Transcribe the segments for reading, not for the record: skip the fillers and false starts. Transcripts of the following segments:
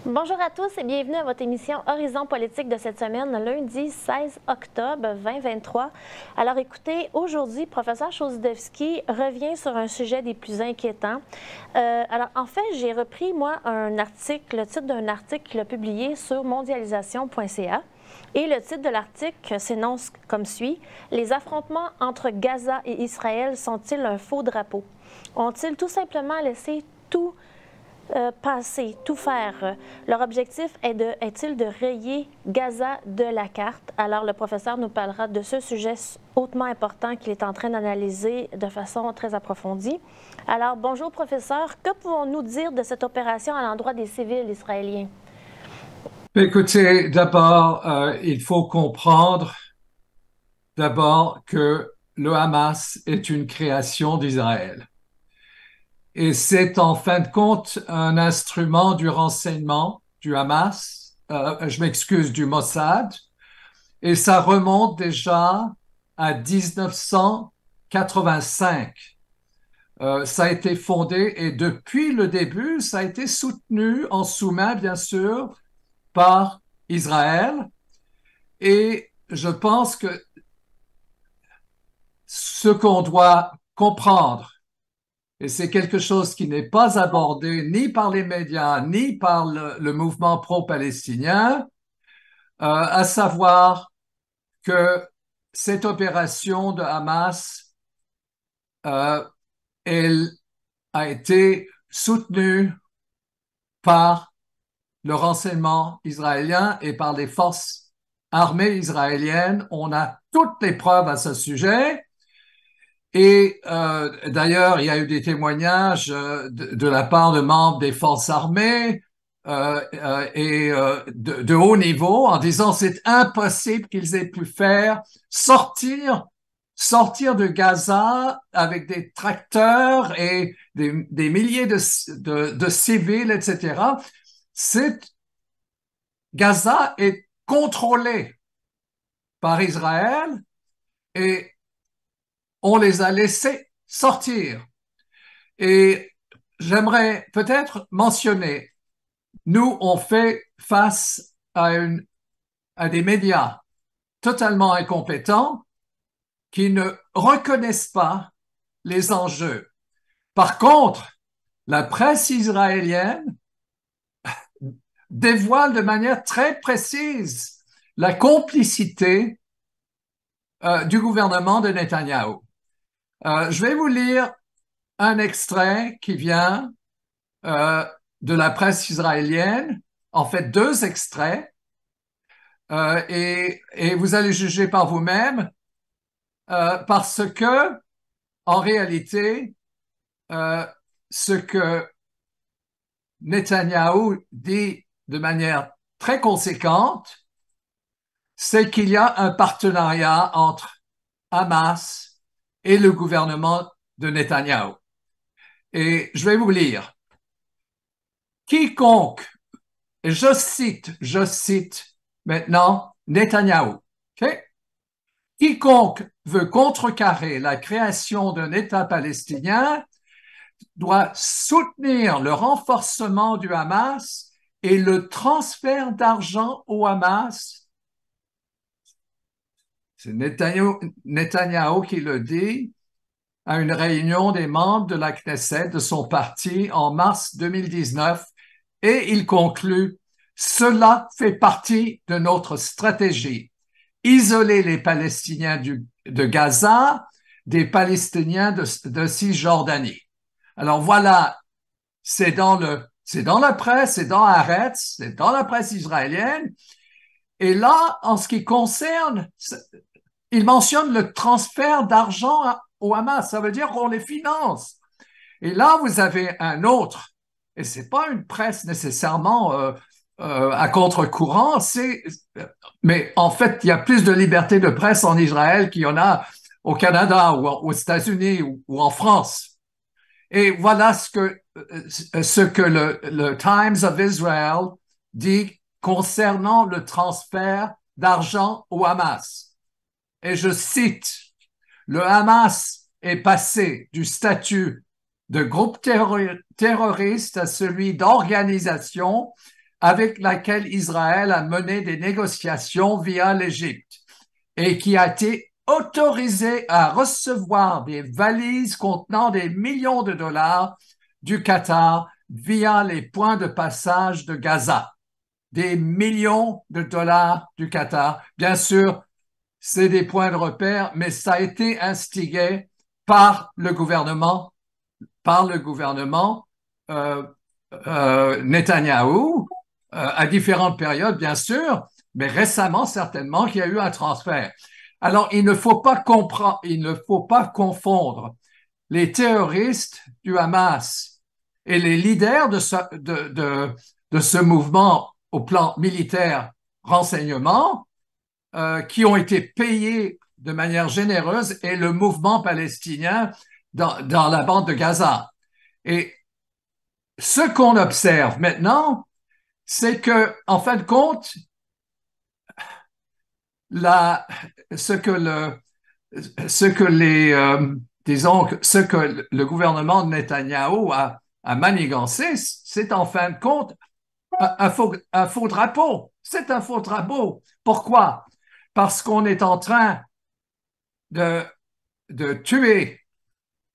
Bonjour à tous et bienvenue à votre émission Horizon politique de cette semaine, lundi 16 octobre 2023. Alors écoutez, aujourd'hui, professeur Chossudovski revient sur un sujet des plus inquiétants. Alors en fait, j'ai repris moi un article, le titre d'un article qu'il a publié sur mondialisation.ca. Et le titre de l'article s'énonce comme suit: Les affrontements entre Gaza et Israël sont-ils un faux drapeau? Ont-ils tout simplement laissé tout passer, tout faire? Leur objectif est-il de rayer Gaza de la carte? Alors, le professeur nous parlera de ce sujet hautement important qu'il est en train d'analyser de façon très approfondie. Alors, bonjour professeur, que pouvons-nous dire de cette opération à l'endroit des civils israéliens? Écoutez, d'abord, il faut comprendre d'abord que le Hamas est une création d'Israël. Et c'est en fin de compte un instrument du renseignement du Hamas, je m'excuse, du Mossad, et ça remonte déjà à 1985. Ça a été fondé et depuis le début, ça a été soutenu en sous-main, bien sûr, par Israël. Et je pense que ce qu'on doit comprendre, et c'est quelque chose qui n'est pas abordé ni par les médias, ni par le mouvement pro-palestinien, à savoir que cette opération de Hamas, euh, elle a été soutenue par le renseignement israélien et par les forces armées israéliennes. On a toutes les preuves à ce sujet. Et d'ailleurs, il y a eu des témoignages de la part de membres des forces armées de haut niveau en disant c'est impossible qu'ils aient pu faire sortir de Gaza avec des tracteurs et des milliers de civils, etc. Gaza est contrôlé par Israël et on les a laissés sortir. Et j'aimerais peut-être mentionner, nous, on fait face à des médias totalement incompétents qui ne reconnaissent pas les enjeux. Par contre, la presse israélienne dévoile de manière très précise la complicité du gouvernement de Netanyahou. Je vais vous lire un extrait qui vient euh, de la presse israélienne, en fait deux extraits, et vous allez juger par vous-même, parce que, en réalité, euh, ce que Netanyahou dit de manière très conséquente, c'est qu'il y a un partenariat entre Hamas et le gouvernement de Netanyahou. Et je vais vous lire. Quiconque, et je cite maintenant Netanyahou, okay? Quiconque veut contrecarrer la création d'un État palestinien doit soutenir le renforcement du Hamas et le transfert d'argent au Hamas. C'est Netanyahou qui le dit à une réunion des membres de la Knesset de son parti en mars 2019 et il conclut: Cela fait partie de notre stratégie. Isoler les Palestiniens de Gaza des Palestiniens de Cisjordanie. Alors voilà, c'est dans la presse, c'est dans Haaretz, c'est dans la presse israélienne. Et là, en ce qui concerne, il mentionne le transfert d'argent au Hamas. Ça veut dire qu'on les finance. Et là, vous avez un autre, et c'est pas une presse nécessairement à contre-courant, mais en fait, il y a plus de liberté de presse en Israël qu'il y en a au Canada ou aux États-Unis ou en France. Et voilà ce que le Times of Israel dit concernant le transfert d'argent au Hamas. Et je cite, le Hamas est passé du statut de groupe terroriste à celui d'organisation avec laquelle Israël a mené des négociations via l'Égypte et qui a été autorisé à recevoir des valises contenant des millions de dollars du Qatar via les points de passage de Gaza. Des millions de dollars du Qatar. Bien sûr, c'est des points de repère, mais ça a été instigé par le gouvernement euh, Netanyahou à différentes périodes, bien sûr, mais récemment, certainement, qu'il y a eu un transfert. Alors, il ne faut pas confondre les terroristes du Hamas et les leaders de ce mouvement au plan militaire renseignement qui ont été payés de manière généreuse et le mouvement palestinien dans la bande de Gaza. Et ce qu'on observe maintenant, c'est que, en fin de compte, ce que le gouvernement de Netanyahou a manigancé, c'est en fin de compte un faux drapeau. C'est un faux drapeau. Pourquoi? Parce qu'on est en train de tuer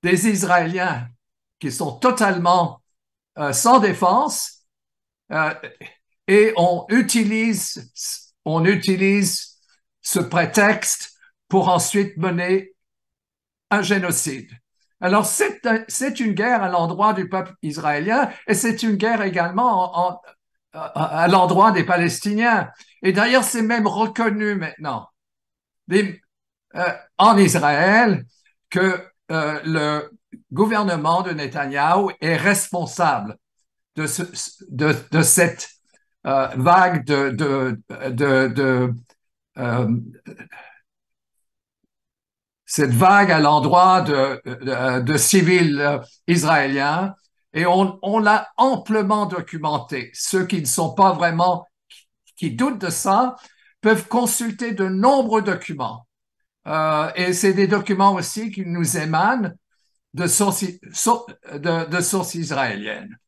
des Israéliens qui sont totalement sans défense et on utilise ce prétexte pour ensuite mener un génocide. Alors, c'est une guerre à l'endroit du peuple israélien et c'est une guerre également à l'endroit des Palestiniens. Et d'ailleurs, c'est même reconnu maintenant en Israël que le gouvernement de Netanyahou est responsable de cette vague cette vague à l'endroit de civils israéliens et on l'a amplement documenté. Ceux qui ne sont pas vraiment, qui doutent de ça, peuvent consulter de nombreux documents. Et c'est des documents aussi qui nous émanent de sources israéliennes.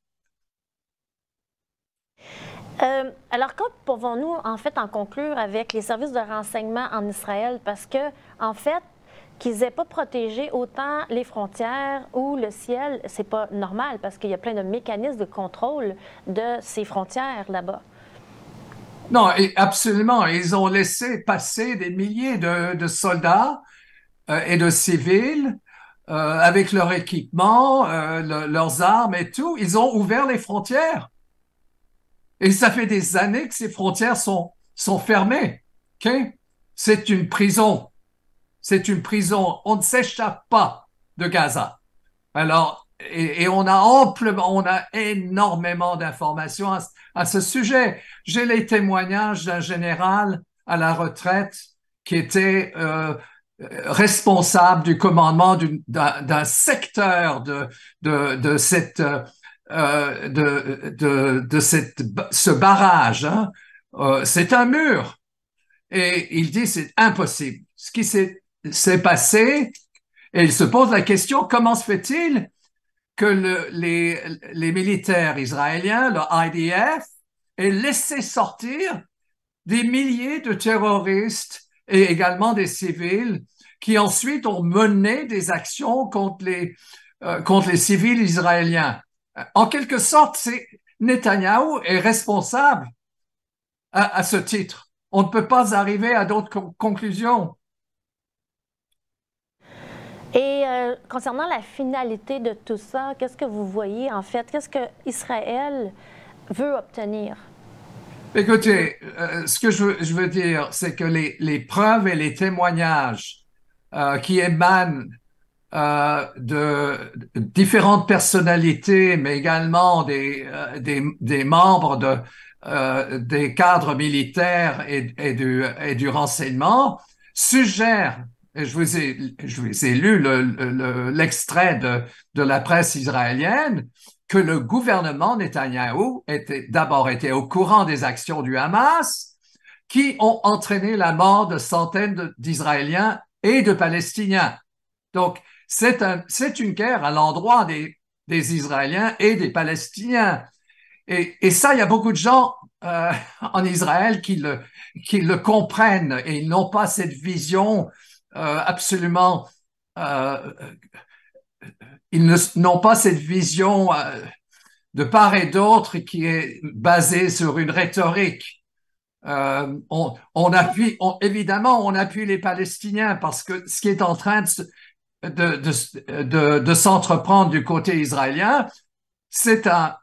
Alors, quand pouvons-nous, en fait, en conclure avec les services de renseignement en Israël? Parce que, en fait, qu'ils n'aient pas protégé autant les frontières ou le ciel, c'est pas normal parce qu'il y a plein de mécanismes de contrôle de ces frontières là-bas. Non, absolument. Ils ont laissé passer des milliers de soldats et de civils avec leur équipement, leurs armes et tout. Ils ont ouvert les frontières. Et ça fait des années que ces frontières sont fermées. Okay? C'est une prison. C'est une prison. On ne s'échappe pas de Gaza. Alors, et on a énormément d'informations à ce sujet. J'ai les témoignages d'un général à la retraite qui était responsable du commandement d'un secteur ce barrage. Hein. C'est un mur. Et il dit c'est impossible. Ce qui s'est passé, et il se pose la question, comment se fait-il que les militaires israéliens, le IDF, aient laissé sortir des milliers de terroristes et également des civils qui ensuite ont mené des actions contre les civils israéliens. En quelque sorte, Netanyahou est responsable à ce titre. On ne peut pas arriver à d'autres conclusions. Et concernant la finalité de tout ça, qu'est-ce que vous voyez en fait? Qu'est-ce que Israël veut obtenir? Écoutez, ce que je veux dire, c'est que les preuves et les témoignages qui émanent de différentes personnalités, mais également des membres des cadres militaires et du renseignement, suggèrent, et je vous ai lu l'extrait de la presse israélienne, que le gouvernement Netanyahou d'abord était au courant des actions du Hamas qui ont entraîné la mort de centaines d'Israéliens et de Palestiniens. Donc, c'est une guerre à l'endroit des Israéliens et des Palestiniens. Et ça, il y a beaucoup de gens en Israël qui le comprennent et ils n'ont pas cette vision absolument, ils n'ont pas cette vision de part et d'autre qui est basée sur une rhétorique. Évidemment, on appuie les Palestiniens parce que ce qui est en train de s'entreprendre du côté israélien, c'est un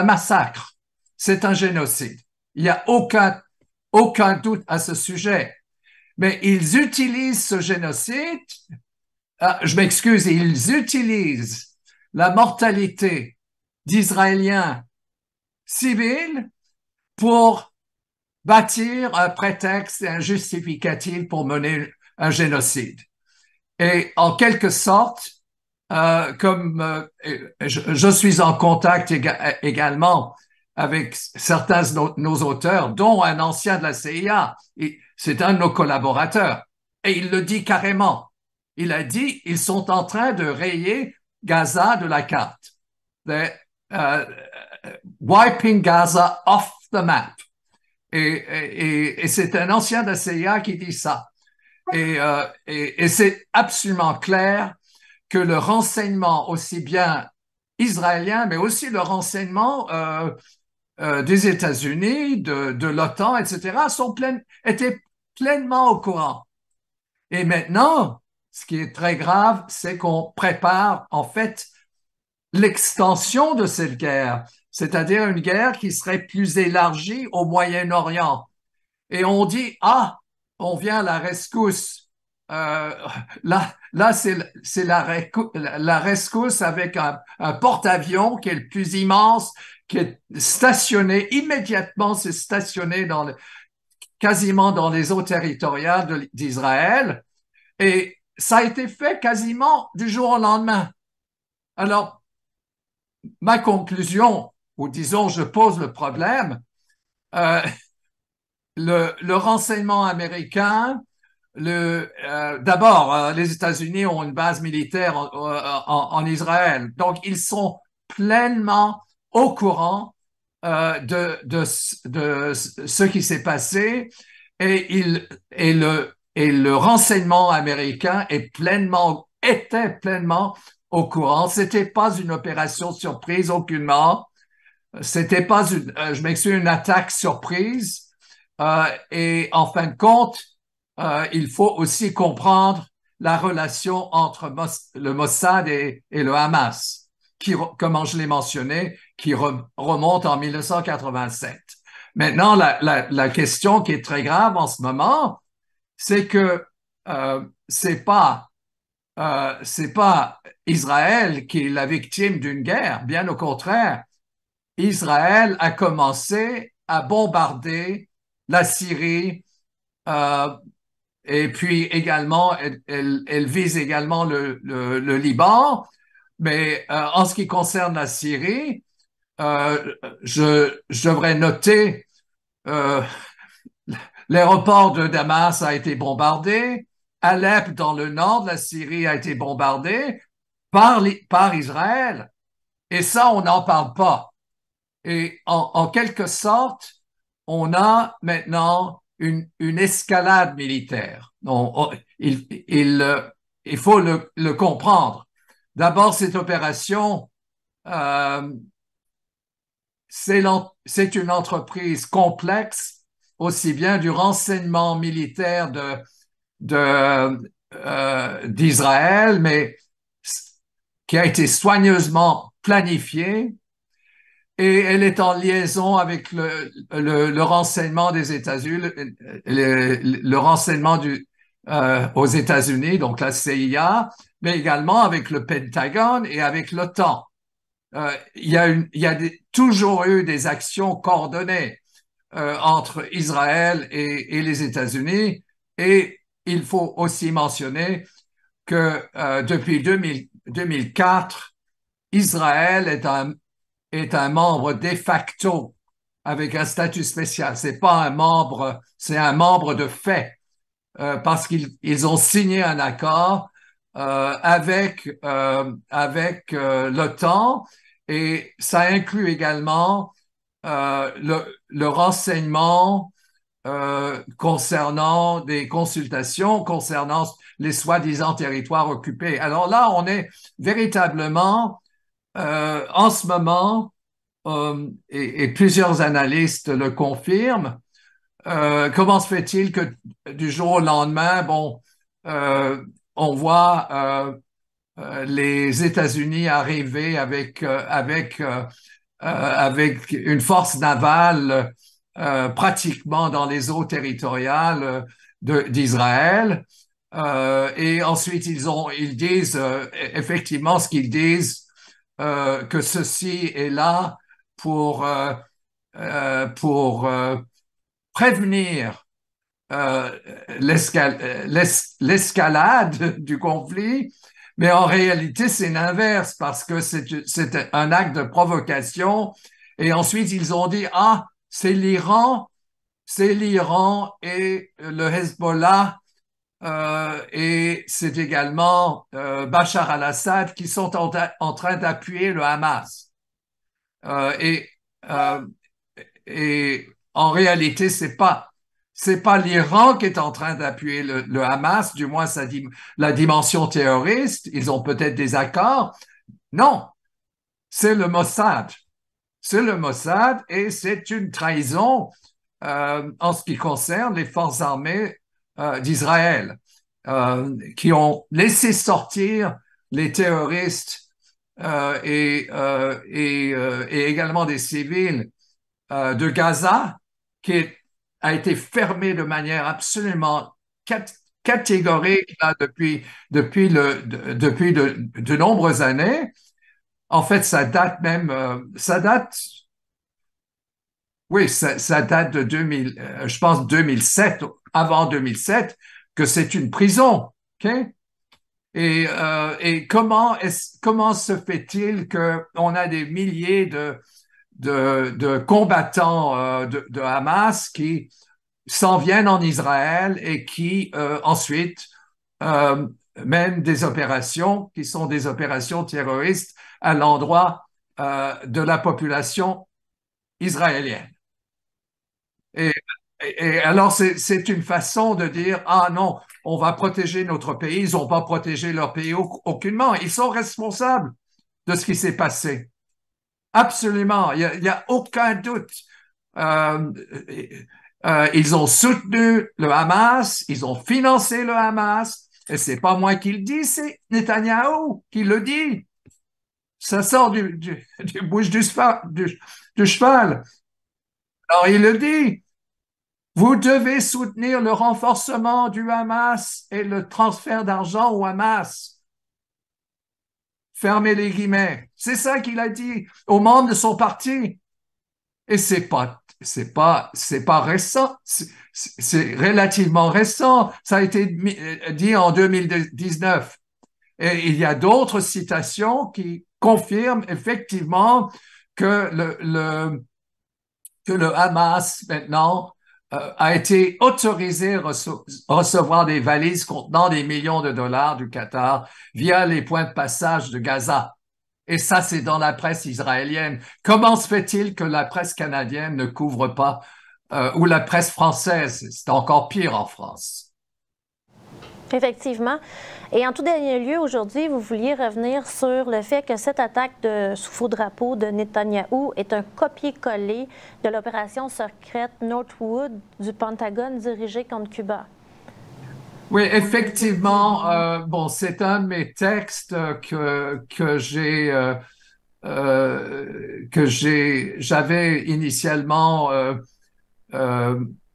massacre, c'est un génocide. Il n'y a aucun doute à ce sujet. Mais ils utilisent ce génocide, je m'excuse, ils utilisent la mortalité d'Israéliens civils pour bâtir un prétexte et un justificatif pour mener un génocide. Et en quelque sorte, comme je suis en contact également avec certains de nos auteurs, dont un ancien de la CIA, c'est un de nos collaborateurs, et il le dit carrément. Il a dit, ils sont en train de rayer Gaza de la carte. Wiping Gaza off the map. Et c'est un ancien de la CIA qui dit ça. Et c'est absolument clair que le renseignement, aussi bien israélien, mais aussi le renseignement des États-Unis, de l'OTAN, etc., étaient pleinement au courant. Et maintenant, ce qui est très grave, c'est qu'on prépare en fait l'extension de cette guerre, c'est-à-dire une guerre qui serait plus élargie au Moyen-Orient. Et on dit, ah, on vient à la rescousse. Là c'est la rescousse avec un porte-avions qui est le plus immense, qui est stationné, immédiatement c'est stationné quasiment dans les eaux territoriales d'Israël. Et ça a été fait quasiment du jour au lendemain. Alors, ma conclusion, ou disons, je pose le problème, le renseignement américain, d'abord, les États-Unis ont une base militaire en Israël, donc ils sont pleinement au courant de ce qui s'est passé et le renseignement américain était pleinement au courant. C'était pas une opération surprise, aucunement. C'était pas je m'excuse, une attaque surprise. Et en fin de compte, il faut aussi comprendre la relation entre le Mossad et le Hamas, qui, comme je l'ai mentionné, qui remonte en 1987. Maintenant, la question qui est très grave en ce moment, c'est que c'est pas Israël qui est la victime d'une guerre. Bien au contraire, Israël a commencé à bombarder la Syrie et puis également, elle vise également le Liban. Mais en ce qui concerne la Syrie, je devrais noter l'aéroport de Damas a été bombardé. Alep, dans le nord de la Syrie, a été bombardé par Israël. Et ça, on n'en parle pas. Et en quelque sorte, on a maintenant une escalade militaire. Il faut le comprendre. D'abord, cette opération, c'est une entreprise complexe, aussi bien du renseignement militaire d'Israël, mais qui a été soigneusement planifiée. Et elle est en liaison avec le renseignement des États-Unis, le renseignement aux États-Unis, donc la CIA, mais également avec le Pentagone et avec l'OTAN. Il y a toujours eu des actions coordonnées entre Israël et les États-Unis. Et il faut aussi mentionner que depuis 2004, Israël est un membre de facto avec un statut spécial. C'est pas un membre, c'est un membre de fait parce qu'ils ont signé un accord avec l'OTAN et ça inclut également le renseignement concernant des consultations concernant les soi-disant territoires occupés. Alors là, on est véritablement, en ce moment, et plusieurs analystes le confirment, comment se fait-il que du jour au lendemain, bon, on voit les États-Unis arriver avec une force navale pratiquement dans les eaux territoriales d'Israël. Et ensuite, ils disent effectivement ce qu'ils disent, que ceci est là pour, prévenir l'escalade du conflit, mais en réalité, c'est l'inverse parce que c'est un acte de provocation. Et ensuite, ils ont dit, ah, c'est l'Iran et le Hezbollah et c'est également Bachar al-Assad qui sont en train d'appuyer le Hamas. Euh, et, euh, et en réalité, c'est pas l'Iran qui est en train d'appuyer le Hamas, du moins la dimension terroriste. Ils ont peut-être des accords. Non, c'est le Mossad. C'est le Mossad et c'est une trahison en ce qui concerne les forces armées d'Israël, qui ont laissé sortir les terroristes et également des civils de Gaza, qui a été fermé de manière absolument catégorique là, depuis de nombreuses années. En fait, ça date, oui, ça date de 2000, je pense 2007, avant 2007, que c'est une prison, ok? Et comment se fait-il qu'on a des milliers de combattants de Hamas qui s'en viennent en Israël et qui ensuite euh, mènent des opérations qui sont des opérations terroristes à l'endroit de la population israélienne. Et, et alors, c'est une façon de dire, ah non, on va protéger notre pays, ils n'ont pas protégé leur pays aucunement. Ils sont responsables de ce qui s'est passé. Absolument, il y a aucun doute. Euh, ils ont soutenu le Hamas, ils ont financé le Hamas, et c'est pas moi qui le dis, c'est Netanyahou qui le dit. Ça sort du bouche du cheval. Alors il le dit, vous devez soutenir le renforcement du Hamas et le transfert d'argent au Hamas. Fermez les guillemets. C'est ça qu'il a dit aux membres de son parti. Et c'est pas récent. C'est relativement récent. Ça a été dit en 2019. Et il y a d'autres citations qui confirment effectivement que que le Hamas maintenant a été autorisé à recevoir des valises contenant des millions de dollars du Qatar via les points de passage de Gaza. Et ça, c'est dans la presse israélienne. Comment se fait-il que la presse canadienne ne couvre pas, ou la presse française? C'est encore pire en France. Effectivement. Et en tout dernier lieu, aujourd'hui, vous vouliez revenir sur le fait que cette attaque sous faux drapeau de Netanyahou est un copier-coller de l'opération secrète Northwood du Pentagone dirigée contre Cuba. Oui, effectivement. Bon, c'est un de mes textes j'avais initialement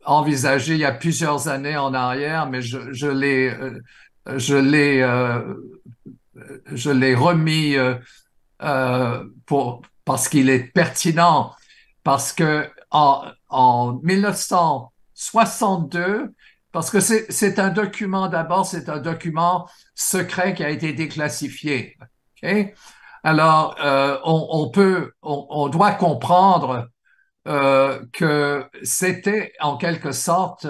envisagé il y a plusieurs années en arrière, mais je l'ai, je l'ai remis parce qu'il est pertinent, parce que en 1962, parce que c'est un document, d'abord, c'est un document secret qui a été déclassifié. Okay? Alors, on doit comprendre que c'était en quelque sorte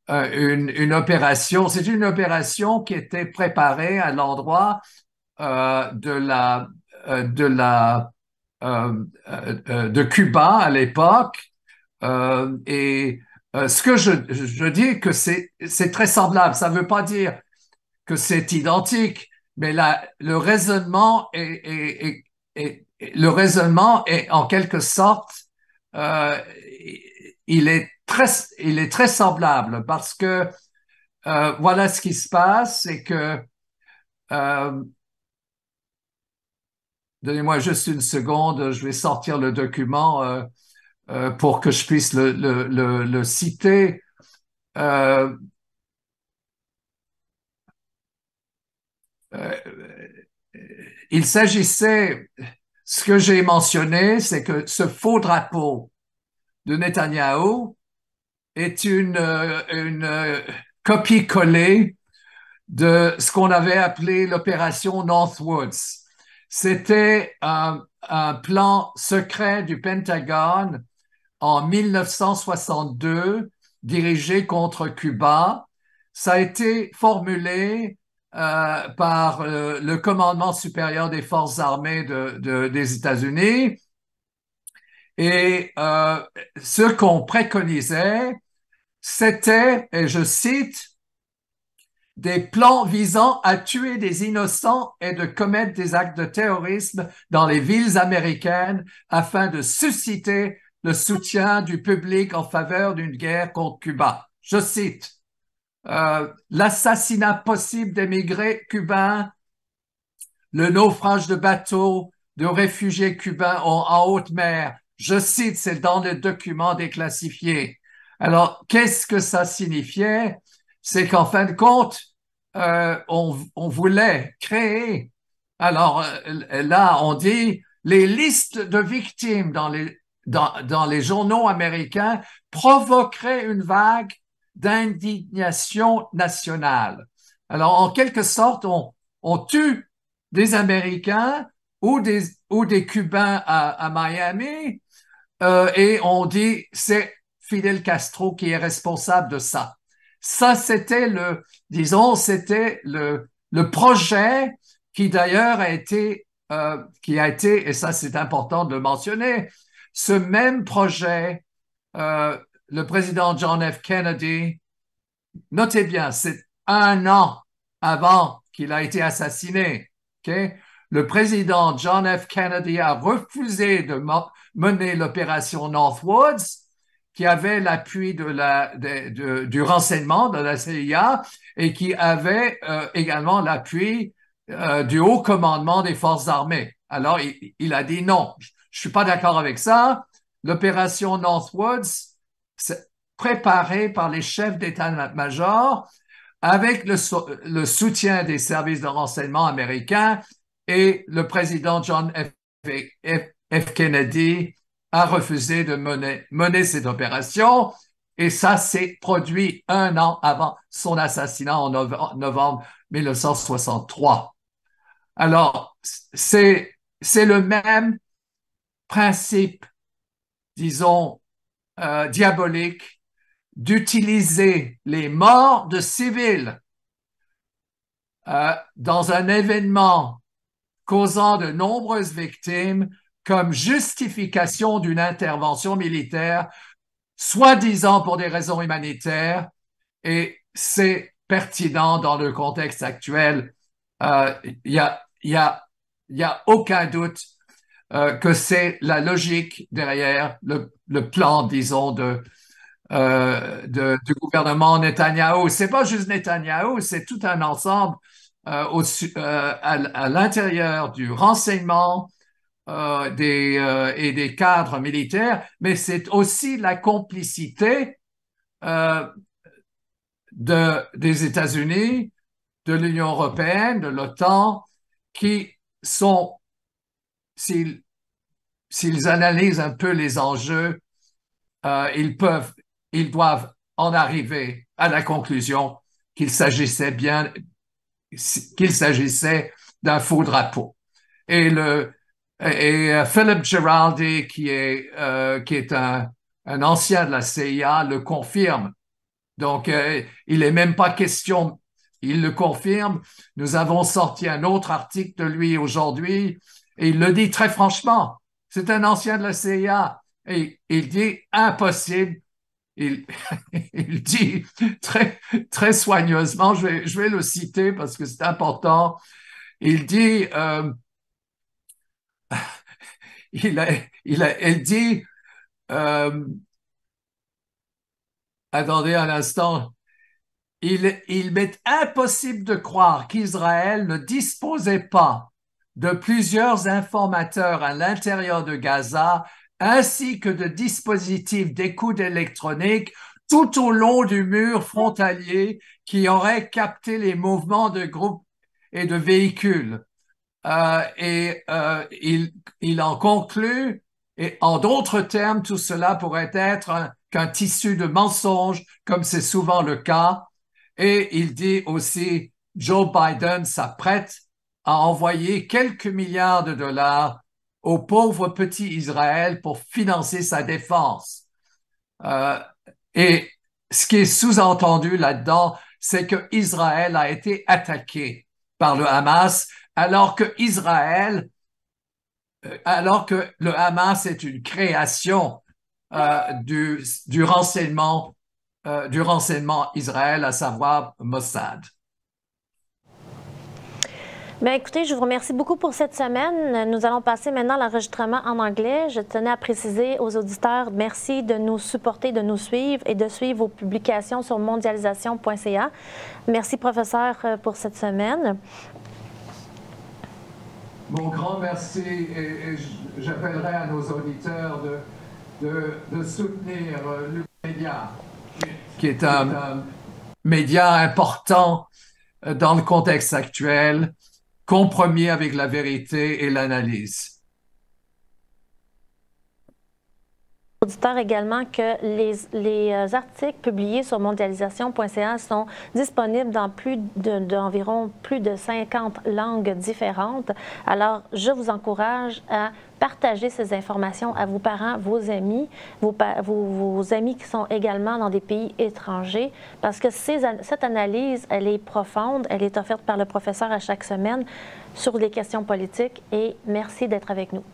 une opération, c'est une opération qui était préparée à l'endroit de la de Cuba à l'époque. Ce que je dis que c'est très semblable. Ça ne veut pas dire que c'est identique, mais le raisonnement le raisonnement est en quelque sorte, euh, il est très semblable parce que voilà ce qui se passe, c'est que euh, donnez-moi juste une seconde, je vais sortir le document pour que je puisse le citer. Euh, euh, il s'agissait, ce que j'ai mentionné, c'est que ce faux drapeau de Netanyahou est une copie-collée de ce qu'on avait appelé l'opération Northwoods. C'était un plan secret du Pentagone en 1962 dirigé contre Cuba. Ça a été formulé par le commandement supérieur des forces armées des États-Unis. Et ce qu'on préconisait, c'était, et je cite, des plans visant à tuer des innocents et de commettre des actes de terrorisme dans les villes américaines afin de susciter le soutien du public en faveur d'une guerre contre Cuba. Je cite, l'assassinat possible d'émigrés cubains, le naufrage de bateaux de réfugiés cubains en haute mer. Je cite, c'est dans le document déclassifié. Alors, qu'est-ce que ça signifiait? C'est qu'en fin de compte, on voulait créer. Alors là, on dit les listes de victimes dans les journaux américains provoqueraient une vague d'indignation nationale. Alors, en quelque sorte, on tue des Américains ou des Cubains à Miami et on dit c'est Fidel Castro qui est responsable de ça. Ça, c'était disons, c'était le projet qui d'ailleurs qui a été, et ça c'est important de le mentionner, ce même projet, le président John F. Kennedy, notez bien, c'est 1 an avant qu'il a été assassiné, okay? Le président John F. Kennedy a refusé de mener l'opération Northwoods, qui avait l'appui du renseignement de la CIA et qui avait également l'appui du haut commandement des forces armées. Alors, il a dit non, je ne suis pas d'accord avec ça. L'opération Northwoods, c'est préparée par les chefs d'état-major avec le soutien des services de renseignement américains et le président John F. Kennedy a refusé de mener cette opération et ça s'est produit 1 an avant son assassinat en novembre 1963. Alors, c'est le même principe, disons, diabolique d'utiliser les morts de civils dans un événement causant de nombreuses victimes comme justification d'une intervention militaire, soi-disant pour des raisons humanitaires, et c'est pertinent dans le contexte actuel. Il y a aucun doute que c'est la logique derrière le plan, disons, du gouvernement Netanyahou. C'est pas juste Netanyahou, c'est tout un ensemble à l'intérieur du renseignement et des cadres militaires, mais c'est aussi la complicité des États-Unis, de l'Union européenne, de l'OTAN, qui sont, s'ils analysent un peu les enjeux, ils doivent en arriver à la conclusion qu'il s'agissait d'un faux drapeau. Et Philip Giraldi, qui est un ancien de la CIA, le confirme. Donc, il n'est même pas question, il le confirme. Nous avons sorti un autre article de lui aujourd'hui et il le dit très franchement. c'est un ancien de la CIA. Et il dit impossible. Il, il dit très soigneusement, je vais le citer parce que c'est important. Il dit, elle dit, attendez un instant, il m'est impossible de croire qu'Israël ne disposait pas de plusieurs informateurs à l'intérieur de Gaza, ainsi que de dispositifs d'écoute électronique tout au long du mur frontalier qui auraient capté les mouvements de groupes et de véhicules. Il en conclut, et en d'autres termes, tout cela pourrait être qu'un tissu de mensonges, comme c'est souvent le cas. Et il dit aussi, Joe Biden s'apprête à envoyer quelques milliards de dollars au pauvre petit Israël pour financer sa défense. Et ce qui est sous-entendu là-dedans, c'est que Israël a été attaqué par le Hamas, alors que le Hamas est une création du renseignement Israël, à savoir Mossad. Bien, écoutez, je vous remercie beaucoup pour cette semaine. Nous allons passer maintenant à l'enregistrement en anglais. Je tenais à préciser aux auditeurs, merci de nous supporter, de nous suivre et de suivre vos publications sur mondialisation.ca. Merci, professeur, pour cette semaine. Mon grand merci et j'appellerai à nos auditeurs de soutenir le média, qui est un média important dans le contexte actuel, compromis avec la vérité et l'analyse. Auditeurs également que les articles publiés sur mondialisation.ca sont disponibles dans d'environ plus de 50 langues différentes. Alors, je vous encourage à partager ces informations à vos parents, vos amis, vos amis qui sont également dans des pays étrangers, parce que cette analyse, elle est profonde, elle est offerte par le professeur à chaque semaine sur les questions politiques, et merci d'être avec nous.